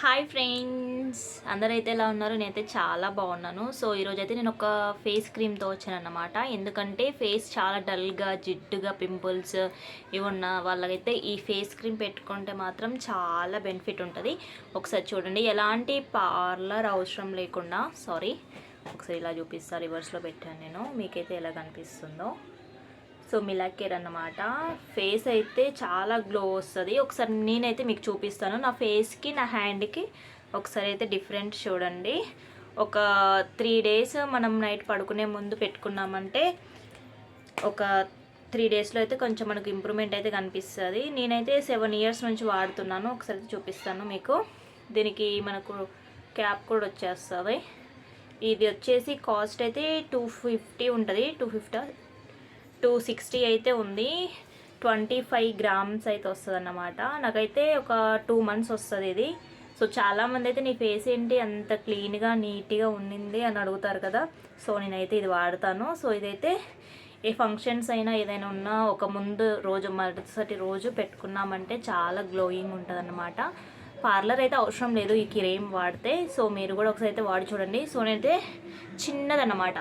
Hi friends, అందరైతే ఎలా ఉన్నారు? నేనైతే చాలా బాగున్నాను. సో ఈరోజైతే నేను ఒక ఫేస్ క్రీమ్తో వచ్చానన్నమాట. ఎందుకంటే ఫేస్ చాలా డల్గా, జిడ్డుగా, పింపుల్స్ ఇవి ఉన్న వాళ్ళకైతే ఈ ఫేస్ క్రీమ్ పెట్టుకుంటే మాత్రం చాలా బెనిఫిట్ ఉంటుంది. ఒకసారి చూడండి, ఎలాంటి పార్లర్ అవసరం లేకుండా. ఒకసారి ఇలా చూపిస్తాను, రివర్స్లో పెట్టాను నేను, మీకైతే ఎలా కనిపిస్తుందో. సో మిలాకేర్ అన్నమాట. ఫేస్ అయితే చాలా గ్లో వస్తుంది. ఒకసారి నేనైతే మీకు చూపిస్తాను నా ఫేస్కి, నా హ్యాండ్కి. ఒకసారి అయితే డిఫరెంట్ చూడండి. ఒక 3 days మనం నైట్ పడుకునే ముందు పెట్టుకున్నామంటే ఒక 3 daysలో అయితే కొంచెం మనకు ఇంప్రూవ్మెంట్ అయితే కనిపిస్తుంది. నేనైతే 7 years నుంచి వాడుతున్నాను. ఒకసారి చూపిస్తాను మీకు. దీనికి మనకు క్యాప్ కూడా వచ్చేస్తుంది. ఇది వచ్చేసి కాస్ట్ అయితే 250 ఉంటుంది. 260 అయితే ఉంది. 25 grams అయితే వస్తుంది అన్నమాట. నాకైతే ఒక 2 months వస్తుంది ఇది. సో చాలామంది అయితే నీ ఫేస్ ఏంటి అంత క్లీన్గా నీట్గా ఉండింది అని అడుగుతారు కదా. సో నేనైతే ఇది వాడతాను. సో ఇదైతే ఏ ఫంక్షన్స్ అయినా ఏదైనా ఉన్నా ఒక ముందు రోజు మరుసటి రోజు పెట్టుకున్నామంటే చాలా గ్లోయింగ్ ఉంటుంది అన్నమాట. పార్లర్ అయితే అవసరం లేదు ఈ క్రీమ్ వాడితే. సో మీరు కూడా ఒకసారి అయితే వాడి చూడండి. సో నేనైతే చిన్నదన్నమాట,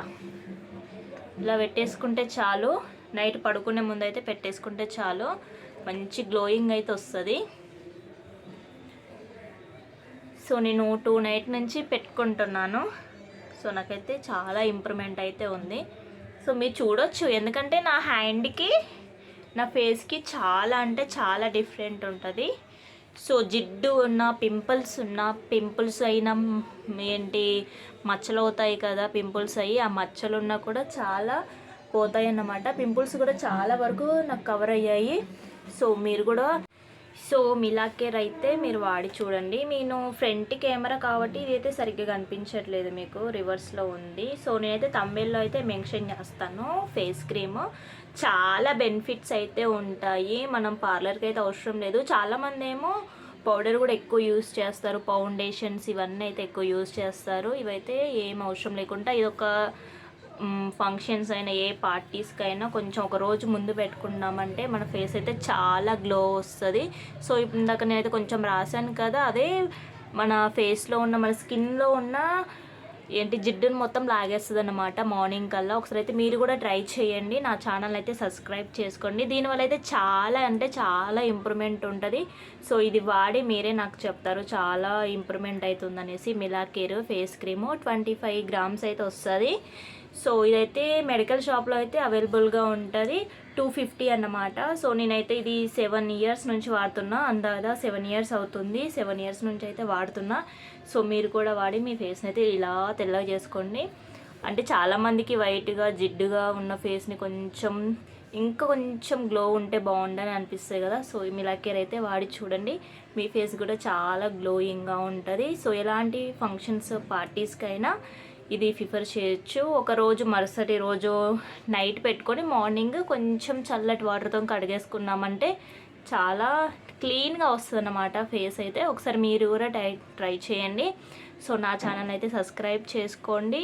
ఇలా పెట్టేసుకుంటే చాలు. నైట్ పడుకునే ముందు అయితే పెట్టేసుకుంటే చాలు, మంచి గ్లోయింగ్ అయితే వస్తుంది. సో నేను 2 nights నుంచి పెట్టుకుంటున్నాను. సో నాకైతే చాలా ఇంప్రూవ్మెంట్ అయితే ఉంది. సో మీరు చూడొచ్చు, ఎందుకంటే నా హ్యాండ్కి నా ఫేస్కి చాలా అంటే చాలా డిఫరెంట్ ఉంటుంది. సో జిడ్డు ఉన్న, పింపుల్స్ అయినా ఏంటి మచ్చలు అవుతాయి కదా, పింపుల్స్ అయ్యి ఆ మచ్చలు ఉన్నా కూడా చాలా పోతాయి అన్నమాట. పింపుల్స్ కూడా చాలా వరకు నాకు కవర్ అయ్యాయి. సో మీరు కూడా మిలాకేర్ అయితే మీరు వాడి చూడండి. నేను ఫ్రంట్ కెమెరా కాబట్టి ఇదైతే సరిగ్గా కనిపించట్లేదు, మీకు రివర్స్లో ఉంది. సో నేనైతే థంబ్నెయిల్లో అయితే మెన్షన్ చేస్తాను. ఫేస్ క్రీమ్ చాలా బెనిఫిట్స్ అయితే ఉంటాయి. మనం పార్లర్కి అయితే అవసరం లేదు. చాలామంది ఏమో పౌడర్ కూడా ఎక్కువ యూస్ చేస్తారు, ఫౌండేషన్స్ ఇవన్నీ అయితే ఎక్కువ యూస్ చేస్తారు. ఇవైతే ఏం అవసరం లేకుండా ఇదొక ఫంక్షన్స్ అయినా ఏ పార్టీస్కి అయినా కొంచెం ఒక రోజు ముందు పెట్టుకున్నామంటే మన ఫేస్ అయితే చాలా గ్లో వస్తుంది. సో ఇందాక నేనైతే కొంచెం రాశాను కదా, అదే మన ఫేస్లో ఉన్న, మన స్కిన్లో ఉన్న జిడ్డును మొత్తం లాగేస్తుంది అన్నమాట మార్నింగ్ కల్లా. ఒకసారి అయితే మీరు కూడా ట్రై చేయండి. నా ఛానల్ అయితే సబ్స్క్రైబ్ చేసుకోండి. దీనివల్ల అయితే చాలా అంటే చాలా ఇంప్రూవ్మెంట్ ఉంటుంది. సో ఇది వాడి మీరే నాకు చెప్తారు చాలా ఇంప్రూవ్మెంట్ అవుతుంది అనేసి. మిలాకేర్ ఫేస్ క్రీము 25 grams అయితే వస్తుంది. సో ఇదైతే మెడికల్ షాప్లో అయితే అవైలబుల్గా ఉంటుంది. 250 అన్నమాట. సో నేనైతే ఇది 7 years నుంచి వాడుతున్నా. అందాదా 7 years అవుతుంది. 7 years నుంచి అయితే వాడుతున్నా. సో మీరు కూడా వాడి మీ ఫేస్ని అయితే ఇలా తెల్లగా చేసుకోండి. అంటే చాలామందికి వైట్గా జిడ్డుగా ఉన్న ఫేస్ని ఇంకా కొంచెం గ్లో ఉంటే బాగుండని అనిపిస్తుంది కదా. సో మిలాకేర్ అయితే వాడి చూడండి, మీ ఫేస్ కూడా చాలా గ్లోయింగ్గా ఉంటుంది. సో ఎలాంటి ఫంక్షన్స్ పార్టీస్కైనా ఇది ప్రిఫర్ చేయొచ్చు. ఒక రోజు మరుసటి రోజు నైట్ పెట్టుకొని మార్నింగ్ కొంచెం చల్లటి వాటర్తో కడిగేసుకున్నామంటే చాలా క్లీన్గా వస్తుంది అన్నమాట ఫేస్ అయితే. ఒకసారి మీరు కూడా ట్రై చేయండి. సో నా ఛానల్ అయితే సబ్స్క్రైబ్ చేసుకోండి.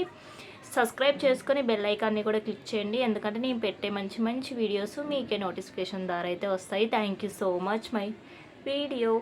సబ్స్క్రైబ్ చేసుకొని బెల్ ఐకాన్ని కూడా క్లిక్ చేయండి, ఎందుకంటే నేను పెట్టే మంచి మంచి వీడియోస్ మీకే నోటిఫికేషన్ ద్వారా అయితే వస్తాయి. Thank you so much my video.